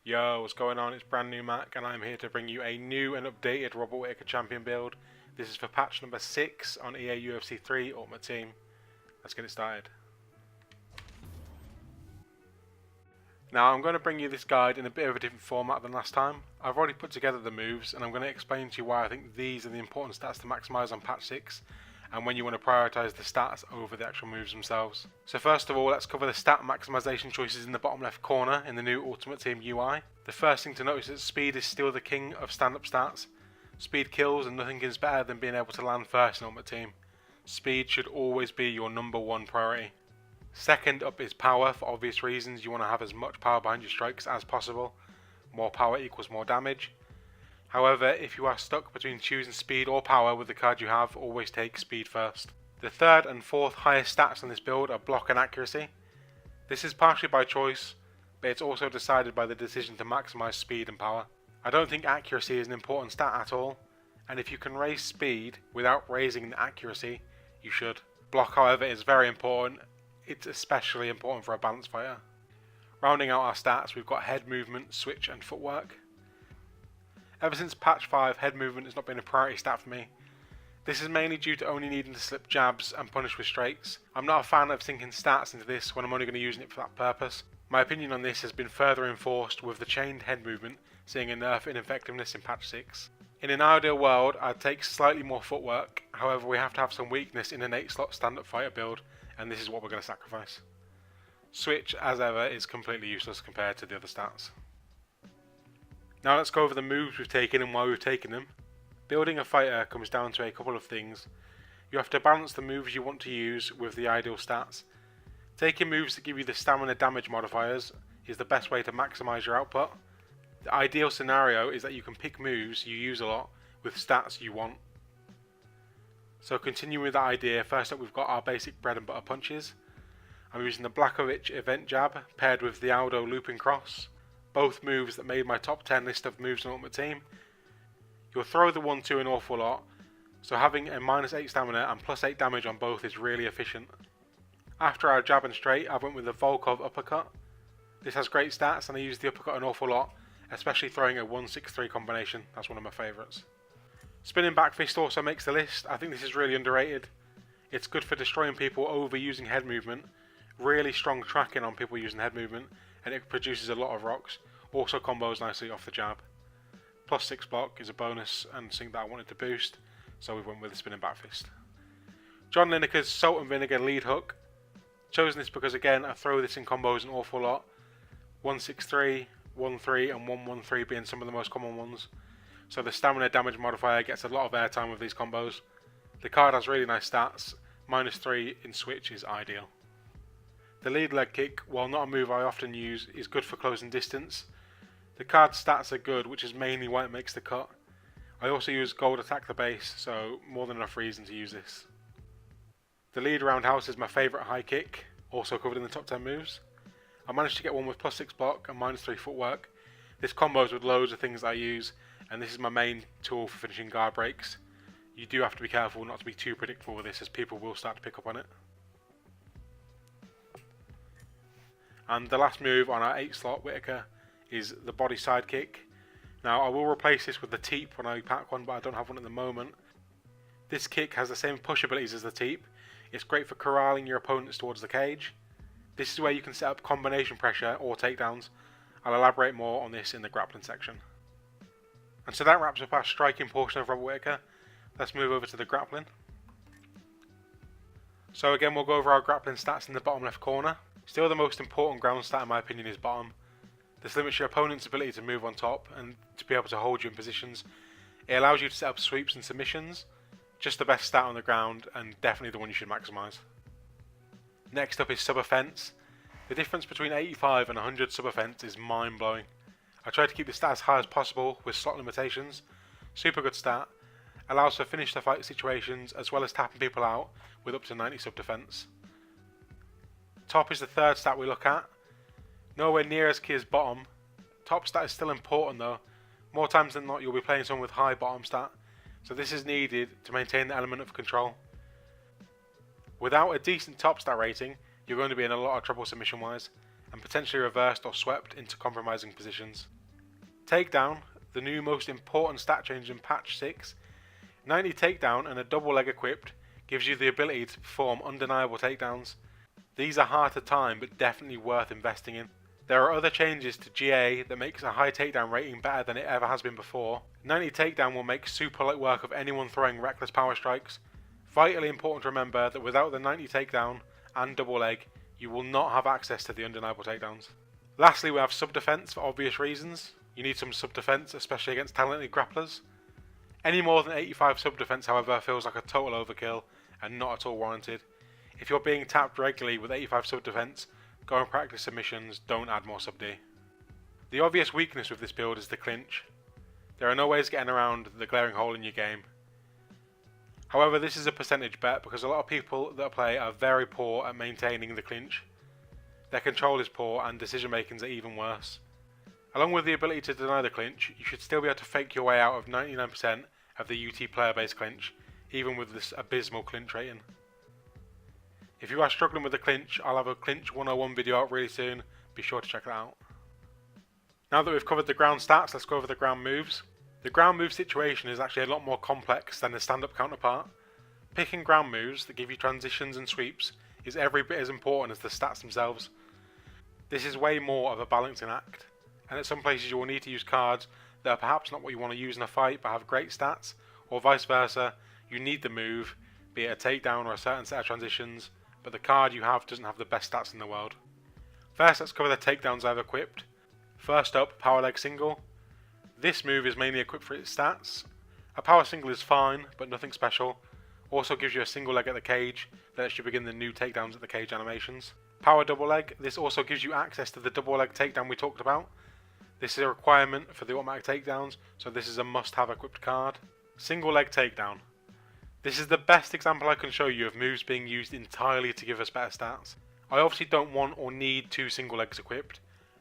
Yo, what's going on? It's BrandNewMac and I'm here to bring you a new and updated Robert Whittaker champion build. This is for patch number 6 on EA UFC 3 Ultimate Team. Let's get it started. Now I'm going to bring you this guide in a bit of a different format than last time. I've already put together the moves and I'm going to explain to you why I think these are the important stats to maximise on patch 6 and when you want to prioritise the stats over the actual moves themselves. So first of all, let's cover the stat maximisation choices in the bottom left corner in the new Ultimate Team UI. The first thing to notice is that speed is still the king of stand-up stats. Speed kills and nothing is better than being able to land first in Ultimate Team. Speed should always be your number one priority. Second up is power. For obvious reasons, you want to have as much power behind your strikes as possible. More power equals more damage. However, if you are stuck between choosing speed or power with the card you have, always take speed first. The third and fourth highest stats on this build are block and accuracy. This is partially by choice, but it's also decided by the decision to maximise speed and power. I don't think accuracy is an important stat at all, and if you can raise speed without raising the accuracy, you should. Block, however, is very important. It's especially important for a balanced fighter. Rounding out our stats, we've got head movement, switch and footwork. Ever since patch 5, head movement has not been a priority stat for me. This is mainly due to only needing to slip jabs and punish with straights. I'm not a fan of sinking stats into this when I'm only going to be using it for that purpose. My opinion on this has been further enforced with the chained head movement seeing a nerf in effectiveness in patch 6. In an ideal world, I'd take slightly more footwork, however we have to have some weakness in an 8 slot stand-up fighter build, and this is what we're going to sacrifice. Switch, as ever, is completely useless compared to the other stats. Now let's go over the moves we've taken and why we've taken them. Building a fighter comes down to a couple of things. You have to balance the moves you want to use with the ideal stats. Taking moves that give you the stamina damage modifiers is the best way to maximise your output. The ideal scenario is that you can pick moves you use a lot with stats you want. So continuing with that idea, first up we've got our basic bread and butter punches. I'm using the Blachowicz event jab paired with the Aldo looping cross. Both moves that made my top 10 list of moves on Ultimate Team. You'll throw the 1-2 an awful lot, so having a -8 stamina and +8 damage on both is really efficient. After our jab and straight, I went with the Volkov uppercut. This has great stats and I use the uppercut an awful lot, especially throwing a 1-6-3 combination, that's one of my favourites. Spinning back fist also makes the list. I think this is really underrated. It's good for destroying people over using head movement, really strong tracking on people using head movement, and it produces a lot of rocks. Also combos nicely off the jab. +6 block is a bonus and something that I wanted to boost, so we went with the spinning back fist. John Lineker's salt and vinegar lead hook. Chosen this because again I throw this in combos an awful lot. 1-6-3, 1-3 and 1-1-3 being some of the most common ones. So the stamina damage modifier gets a lot of airtime with these combos. The card has really nice stats. -3 in switch is ideal. The lead leg kick, while not a move I often use, is good for closing distance. The card's stats are good, which is mainly why it makes the cut. I also use gold attack the base, so more than enough reason to use this. The lead roundhouse is my favourite high kick, also covered in the top 10 moves. I managed to get one with +6 block and -3 footwork. This combos with loads of things that I use, and this is my main tool for finishing guard breaks. You do have to be careful not to be too predictable with this, as people will start to pick up on it. And the last move on our 8 slot Whittaker is the body side kick. Now I will replace this with the teep when I pack one, but I don't have one at the moment. This kick has the same push abilities as the teep. It's great for corralling your opponents towards the cage. This is where you can set up combination pressure or takedowns. I'll elaborate more on this in the grappling section. And so that wraps up our striking portion of Robert Whittaker. Let's move over to the grappling. So again we'll go over our grappling stats in the bottom left corner. Still the most important ground stat in my opinion is bottom. This limits your opponent's ability to move on top and to be able to hold you in positions. It allows you to set up sweeps and submissions. Just the best stat on the ground and definitely the one you should maximise. Next up is sub offense. The difference between 85 and 100 sub offense is mind blowing. I try to keep the stat as high as possible with slot limitations. Super good stat. Allows for finish the fight situations as well as tapping people out with up to 90 sub defense. Top is the third stat we look at. Nowhere near as key as bottom. Top stat is still important though. More times than not you'll be playing someone with high bottom stat, so this is needed to maintain the element of control. Without a decent top stat rating, you're going to be in a lot of trouble submission wise, and potentially reversed or swept into compromising positions. Takedown, the new most important stat change in patch 6. 90 takedown and a double leg equipped gives you the ability to perform undeniable takedowns. These are hard to time but definitely worth investing in. There are other changes to GA that makes a high takedown rating better than it ever has been before. 90 takedown will make super light work of anyone throwing reckless power strikes. Vitally important to remember that without the 90 takedown and double leg, you will not have access to the undeniable takedowns. Lastly, we have sub defense for obvious reasons. You need some sub defense, especially against talented grapplers. Any more than 85 sub defense, however, feels like a total overkill and not at all warranted. If you're being tapped regularly with 85 sub defense, go and practice submissions, don't add more sub D. The obvious weakness with this build is the clinch. There are no ways of getting around the glaring hole in your game. However, this is a percentage bet because a lot of people that play are very poor at maintaining the clinch. Their control is poor and decision makings are even worse. Along with the ability to deny the clinch, you should still be able to fake your way out of 99% of the UT player base clinch, even with this abysmal clinch rating. If you are struggling with the clinch, I'll have a clinch 101 video out really soon, be sure to check that out. Now that we've covered the ground stats, let's go over the ground moves. The ground move situation is actually a lot more complex than the stand-up counterpart. Picking ground moves that give you transitions and sweeps is every bit as important as the stats themselves. This is way more of a balancing act, and at some places you will need to use cards that are perhaps not what you want to use in a fight but have great stats, or vice versa, you need the move, be it a takedown or a certain set of transitions, but the card you have doesn't have the best stats in the world. First, let's cover the takedowns I've equipped. First up, power leg single. This move is mainly equipped for its stats. A power single is fine, but nothing special. Also gives you a single leg at the cage that lets you begin the new takedowns at the cage animations. Power double leg, this also gives you access to the double leg takedown we talked about. This is a requirement for the automatic takedowns, so this is a must-have equipped card. Single leg takedown. This is the best example I can show you of moves being used entirely to give us better stats. I obviously don't want or need 2 single legs equipped,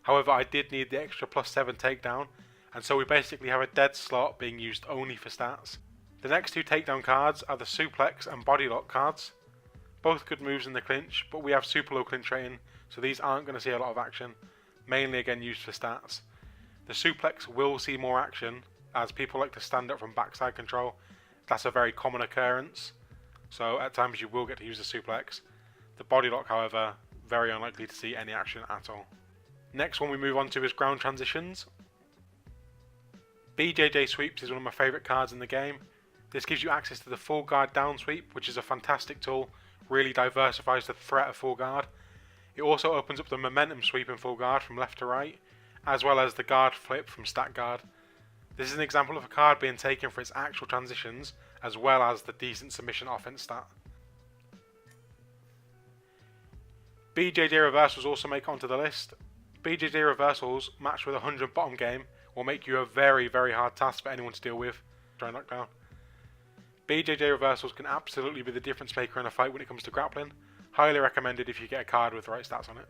however I did need the extra +7 takedown, and so we basically have a dead slot being used only for stats. The next 2 takedown cards are the suplex and body lock cards. Both good moves in the clinch, but we have super low clinch rating, so these aren't going to see a lot of action, mainly again used for stats. The suplex will see more action, as people like to stand up from backside control. That's a very common occurrence, so at times you will get to use the suplex. The body lock, however, very unlikely to see any action at all. Next one we move on to is ground transitions. BJJ sweeps is one of my favourite cards in the game. This gives you access to the full guard down sweep, which is a fantastic tool, really diversifies the threat of full guard. It also opens up the momentum sweep in full guard from left to right, as well as the guard flip from stack guard. This is an example of a card being taken for its actual transitions, as well as the decent submission offense stat. BJJ reversals also make it onto the list. BJJ reversals matched with a 100 bottom game will make you a very hard task for anyone to deal with. Try and knock down. BJJ reversals can absolutely be the difference maker in a fight when it comes to grappling. Highly recommended if you get a card with the right stats on it.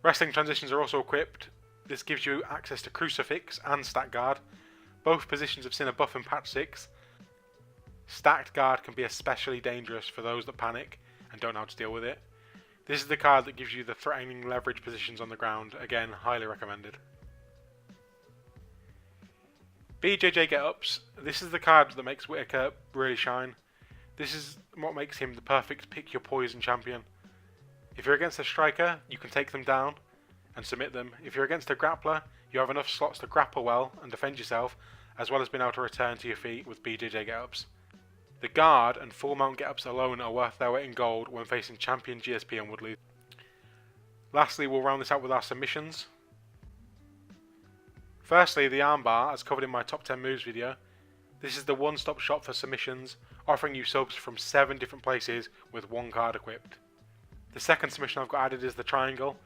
Wrestling transitions are also equipped. This gives you access to Crucifix and Stacked Guard. Both positions have seen a buff in patch 6. Stacked Guard can be especially dangerous for those that panic and don't know how to deal with it. This is the card that gives you the threatening leverage positions on the ground. Again, highly recommended. BJJ get-ups. This is the card that makes Whittaker really shine. This is what makes him the perfect pick your poison champion. If you're against a striker, you can take them down and submit them. If you're against a grappler, you have enough slots to grapple well and defend yourself, as well as being able to return to your feet with BJJ get-ups. The guard and full mount get-ups alone are worth their weight in gold when facing champion GSP and Woodley. Lastly, we'll round this out with our submissions. Firstly, the armbar, as covered in my top 10 moves video. This is the one-stop shop for submissions, offering you subs from 7 different places with one card equipped. The second submission I've got added is the triangle.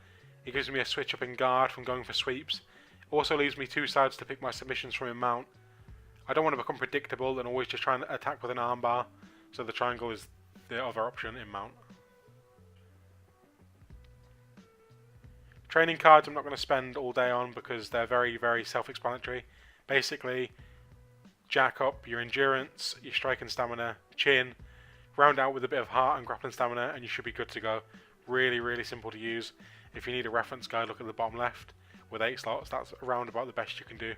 It gives me a switch up in guard from going for sweeps. It also leaves me 2 sides to pick my submissions from in mount. I don't want to become predictable and always just try and attack with an armbar, so the triangle is the other option in mount. Training cards I'm not going to spend all day on because they're very self-explanatory. Basically, jack up your endurance, your strike and stamina, chin, Round out with a bit of heart and grappling stamina and you should be good to go. Really, really simple to use. If you need a reference guide, look at the bottom left. With 8 slots, that's around about the best you can do.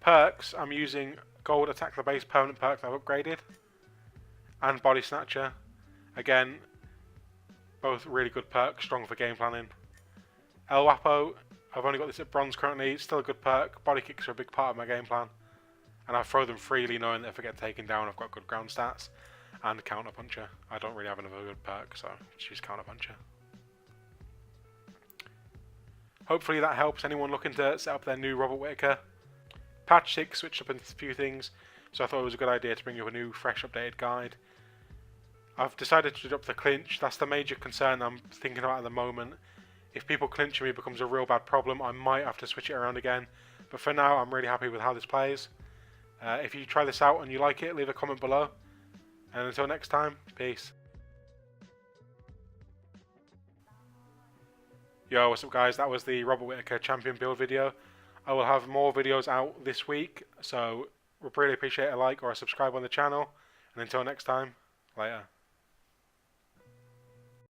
Perks, I'm using Gold Attack the Base permanent perk that I've upgraded. And Body Snatcher. Again, both really good perks, strong for game planning. El Wapo, I've only got this at bronze currently, it's still a good perk. Body kicks are a big part of my game plan. And I throw them freely knowing that if I get taken down I've got good ground stats. And Counter Puncher. I don't really have another good perk, so just use Counter Puncher. Hopefully that helps anyone looking to set up their new Robert Whittaker. Patch 6 switched up a few things, so I thought it was a good idea to bring you a new, fresh, updated guide. I've decided to drop the clinch. That's the major concern I'm thinking about at the moment. If people clinch me, it becomes a real bad problem. I might have to switch it around again. But for now, I'm really happy with how this plays. If you try this out and you like it, leave a comment below. And until next time, peace. Yo, what's up guys? That was the Robert Whittaker champion build video. I will have more videos out this week, so we'd really appreciate a like or a subscribe on the channel. And until next time, later.